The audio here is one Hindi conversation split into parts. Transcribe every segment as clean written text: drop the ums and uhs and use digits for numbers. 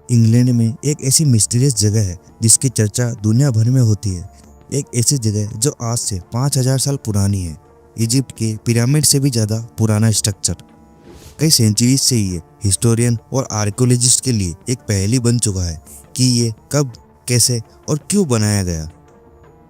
इंग्लैंड में एक ऐसी मिस्टीरियस जगह है जिसकी चर्चा दुनिया भर में होती है। एक ऐसी जगह जो आज से 5000 साल पुरानी है। इजिप्ट के पिरामिड से भी ज़्यादा पुराना स्ट्रक्चर। कई सेंचुरीज से ये हिस्टोरियन और आर्कियोलॉजिस्ट के लिए एक पहेली बन चुका है कि ये कब, कैसे और क्यों बनाया गया।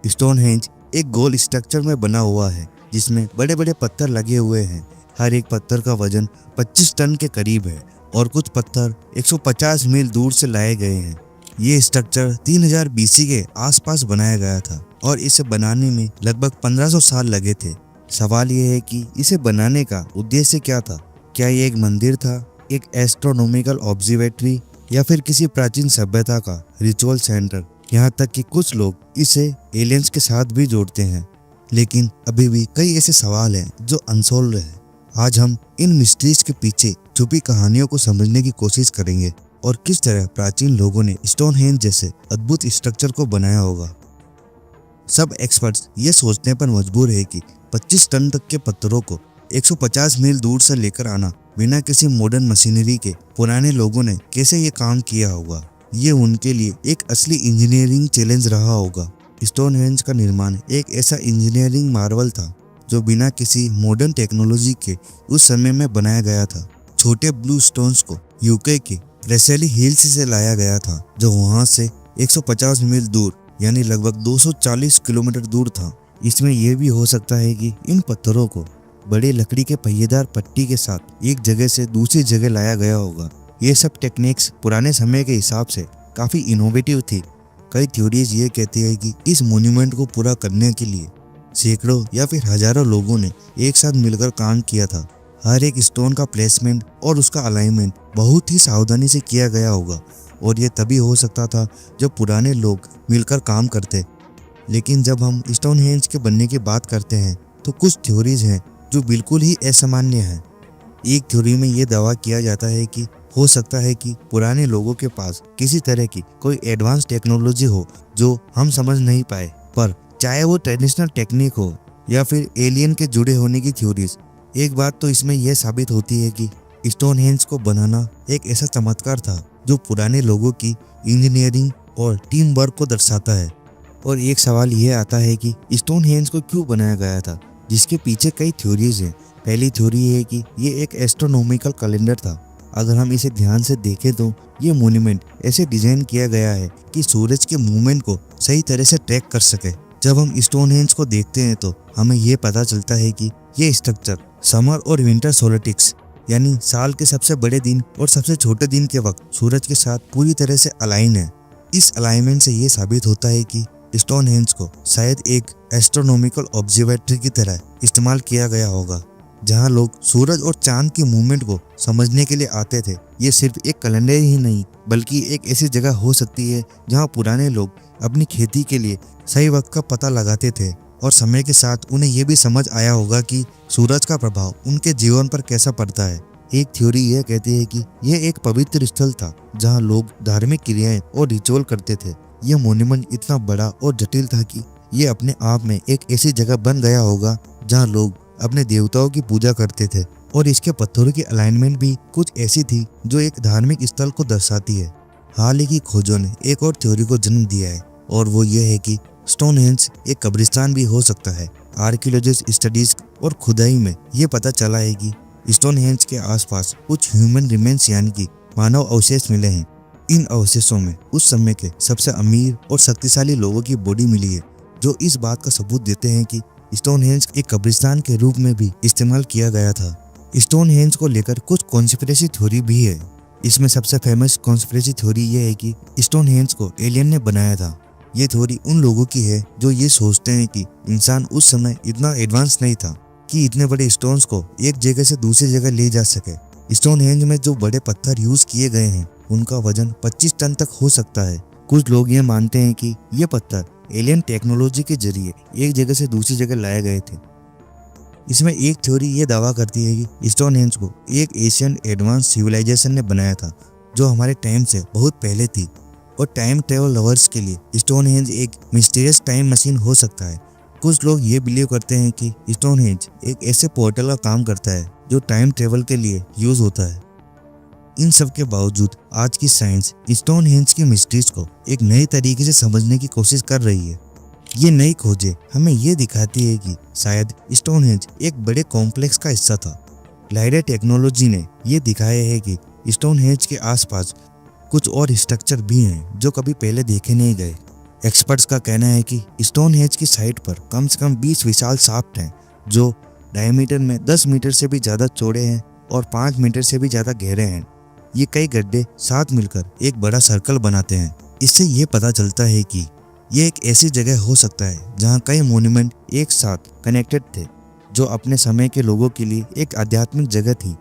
स्टोनहेंज एक गोल स्ट्रक्चर में बना हुआ है जिसमें बड़े बड़े पत्थर लगे हुए हैं। हर एक पत्थर का वजन 25 टन के करीब है और कुछ पत्थर 150 मील दूर से लाए गए हैं। ये स्ट्रक्चर 3000 बीसी के आसपास बनाया गया था और इसे बनाने में लगभग 1500 साल लगे थे। सवाल ये है कि इसे बनाने का उद्देश्य क्या था। क्या ये एक मंदिर था, एक एस्ट्रोनॉमिकल ऑब्जर्वेटरी या फिर किसी प्राचीन सभ्यता का रिचुअल सेंटर। यहाँ तक कि कुछ लोग इसे एलियंस के साथ भी जोड़ते हैं। लेकिन अभी भी कई ऐसे सवाल हैं जो अनसॉल्व्ड हैं। आज हम इन मिस्ट्रीज के पीछे छुपी कहानियों को समझने की कोशिश करेंगे और किस तरह प्राचीन लोगों ने स्टोनहेंज जैसे अद्भुत स्ट्रक्चर को बनाया होगा। सब एक्सपर्ट्स ये सोचने पर मजबूर है कि 25 टन तक के पत्थरों को 150 मील दूर से लेकर आना बिना किसी मॉडर्न मशीनरी के पुराने लोगों ने कैसे ये काम किया होगा। ये उनके लिए एक असली इंजीनियरिंग चैलेंज रहा होगा। स्टोनहेंज का निर्माण एक ऐसा इंजीनियरिंग मार्वल था जो बिना किसी मॉडर्न टेक्नोलॉजी के उस समय में बनाया गया था। छोटे ब्लू स्टोन्स को यूके के प्रेसेली हिल्स से लाया गया था जो वहां से 150 मील दूर यानी लगभग 240 किलोमीटर दूर था। इसमें यह भी हो सकता है कि इन पत्थरों को बड़ी लकड़ी के पहिएदार पट्टी के साथ एक जगह से दूसरी जगह लाया गया होगा। ये सब टेक्निक्स पुराने समय के हिसाब से काफ़ी इनोवेटिव थी। कई थ्योरीज ये कहती है कि इस मोन्यूमेंट को पूरा करने के लिए सैकड़ों या फिर हजारों लोगों ने एक साथ मिलकर काम किया था। हर एक स्टोन का प्लेसमेंट और उसका अलाइनमेंट बहुत ही सावधानी से किया गया होगा और ये तभी हो सकता था जब पुराने लोग मिलकर काम करते। लेकिन जब हम स्टोनहेंज के बनने की बात करते हैं तो कुछ थ्योरीज हैं जो बिल्कुल ही असामान्य हैं। एक थ्योरी में ये दावा किया जाता है कि हो सकता है कि पुराने लोगों के पास किसी तरह की कोई एडवांस टेक्नोलॉजी हो जो हम समझ नहीं पाए, पर चाहे वो ट्रेडिशनल टेक्निक हो या फिर एलियन के जुड़े होने की थ्योरीज। एक बात तो इसमें यह साबित होती है कि स्टोनहेंज को बनाना एक ऐसा चमत्कार था जो पुराने लोगों की इंजीनियरिंग और टीम वर्क को दर्शाता है। और एक सवाल यह आता है कि स्टोनहेंज को क्यों बनाया गया था, जिसके पीछे कई थ्योरीज हैं। पहली थ्योरी है कि ये एक एस्ट्रोनॉमिकल कैलेंडर था। अगर हम इसे ध्यान से देखें तो ये मोन्यूमेंट ऐसे डिजाइन किया गया है कि सूरज के मूवमेंट को सही तरह से ट्रैक कर सके। जब हम स्टोनहेंज को देखते हैं तो हमें ये पता चलता है कि ये स्ट्रक्चर समर और विंटर सोलिस्टिक्स यानी साल के सबसे बड़े दिन और सबसे छोटे दिन के वक्त सूरज के साथ पूरी तरह से अलाइन है। इस अलाइनमेंट से ये साबित होता है कि स्टोनहेंज को शायद एक एस्ट्रोनॉमिकल ऑब्जर्वेटरी की तरह इस्तेमाल किया गया होगा जहां लोग सूरज और चांद की मूवमेंट को समझने के लिए आते थे। ये सिर्फ एक कैलेंडर ही नहीं बल्कि एक ऐसी जगह हो सकती है जहां पुराने लोग अपनी खेती के लिए सही वक्त का पता लगाते थे और समय के साथ उन्हें यह भी समझ आया होगा कि सूरज का प्रभाव उनके जीवन पर कैसा पड़ता है। एक थ्योरी यह कहती है कि यह एक पवित्र स्थल था जहां लोग धार्मिक क्रियाएं और रिचुअल करते थे। यह मोन्यूमेंट इतना बड़ा और जटिल था कि यह अपने आप में एक ऐसी जगह बन गया होगा जहां लोग अपने देवताओं की पूजा करते थे और इसके पत्थरों की अलाइनमेंट भी कुछ ऐसी थी जो एक धार्मिक स्थल को दर्शाती है। हाल ही की खोजों ने एक और थ्योरी को जन्म दिया है और वो ये है कि स्टोनहेंज एक कब्रिस्तान भी हो सकता है। आर्कियोलॉजिस्ट स्टडीज और खुदाई में ये पता चला है कि स्टोनहेंज के आसपास कुछ ह्यूमन रिमेन्स यानी कि मानव अवशेष मिले हैं। इन अवशेषों में उस समय के सबसे अमीर और शक्तिशाली लोगों की बॉडी मिली है जो इस बात का सबूत देते हैं कि स्टोनहेंज एक कब्रिस्तान के रूप में भी इस्तेमाल किया गया था। स्टोनहेंज को लेकर कुछ कॉन्स्पिरेसी थ्योरी भी है। इसमें सबसे फेमस कॉन्स्पिरेसी थ्योरी ये है कि स्टोनहेंज को एलियन ने बनाया था। ये थ्योरी उन लोगों की है जो ये सोचते हैं कि इंसान उस समय इतना एडवांस नहीं था कि इतने बड़े स्टोन्स को एक जगह से दूसरी जगह ले जा सके। स्टोनहेंज में जो बड़े पत्थर यूज किए गए हैं उनका वजन 25 टन तक हो सकता है। कुछ लोग ये मानते हैं कि ये पत्थर एलियन टेक्नोलॉजी के जरिए एक जगह से दूसरी जगह लाए गए थे। इसमें एक थ्योरी ये दावा करती है कि स्टोनहेंज को एक एशियन एडवांस सिविलाइजेशन ने बनाया था जो हमारे टाइम से बहुत पहले थी और टाइम ट्रेवल लवर्स के लिए स्टोनहेंज एक मिस्टीरियस टाइम मशीन हो सकता है। कुछ लोग ये बिलीव करते हैं कि स्टोनहेंज एक ऐसे पोर्टल का काम करता है जो टाइम ट्रेवल के लिए यूज होता है। इन सब के बावजूद आज की साइंस स्टोनहेंज की मिस्ट्रीज को एक नए तरीके से समझने की कोशिश कर रही है। ये नई खोजें हमें ये दिखाती है कि शायद स्टोनहेंज एक बड़े कॉम्प्लेक्स का हिस्सा था। लाइडर टेक्नोलॉजी ने ये दिखाया है कि स्टोनहेंज के आसपास कुछ और स्ट्रक्चर भी हैं जो कभी पहले देखे नहीं गए। एक्सपर्ट्स का कहना है कि स्टोनहेंज की साइट पर कम से कम 20 विशाल शाफ्ट हैं जो डायमीटर में 10 मीटर से भी ज़्यादा चौड़े हैं और 5 मीटर से भी ज़्यादा गहरे हैं। ये कई गड्ढे साथ मिलकर एक बड़ा सर्कल बनाते हैं। इससे ये पता चलता है कि ये एक ऐसी जगह हो सकता है जहाँ कई मॉन्यूमेंट एक साथ कनेक्टेड थे, जो अपने समय के लोगों के लिए एक आध्यात्मिक जगह थी।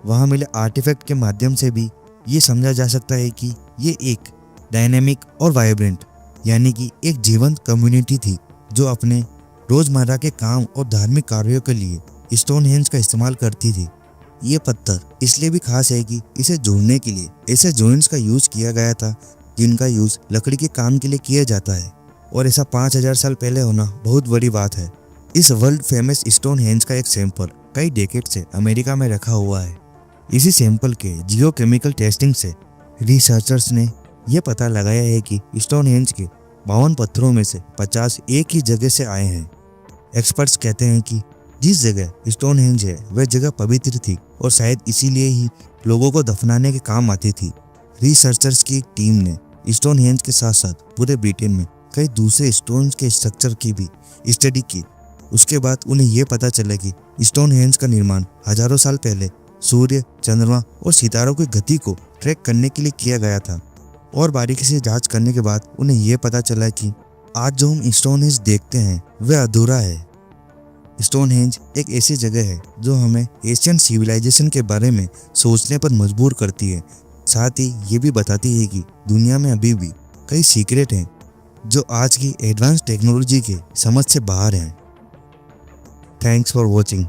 वहाँ मिले आर्टिफैक्ट के माध्यम से भी ये समझा जा सकता है कि ये एक डायनेमिक और वाइब्रेंट यानी कि एक जीवंत कम्युनिटी थी जो अपने रोजमर्रा के काम और धार्मिक कार्यों के लिए स्टोनहेंज का इस्तेमाल करती थी। ये पत्थर इसलिए भी खास है कि इसे जोड़ने के लिए ऐसे जॉइंट्स का यूज किया गया था जिनका यूज लकड़ी के काम के लिए किया जाता है, और ऐसा 5000 साल पहले होना बहुत बड़ी बात है। इस वर्ल्ड फेमस स्टोनहेंज का एक सैंपल कई डेकेड से अमेरिका में रखा हुआ है। इसी सैंपल के जियोकेमिकल टेस्टिंग से रिसर्चर्स ने यह पता लगाया है कि स्टोनहेंज के 52 पत्थरों में से 50 एक ही जगह से आए हैं। एक्सपर्ट्स कहते हैं कि जिस जगह स्टोनहेंज है वह जगह पवित्र थी और शायद इसीलिए ही लोगों को दफनाने के काम आती थी। रिसर्चर्स की टीम ने स्टोनहेंज के साथ साथ पूरे ब्रिटेन में कई दूसरे स्टोन के स्ट्रक्चर की भी स्टडी की। उसके बाद उन्हें यह पता चला कि स्टोनहेंज का निर्माण हजारों साल पहले सूर्य, चंद्रमा और सितारों की गति को ट्रैक करने के लिए किया गया था। और बारीकी से जांच करने के बाद उन्हें यह पता चला कि आज जो हम स्टोनहेंज देखते हैं वह अधूरा है। स्टोनहेंज एक ऐसी जगह है जो हमें एशियन सिविलाइजेशन के बारे में सोचने पर मजबूर करती है। साथ ही ये भी बताती है कि दुनिया में अभी भी कई सीक्रेट हैं जो आज की एडवांस टेक्नोलॉजी के समझ से बाहर हैं। Thanks for watching.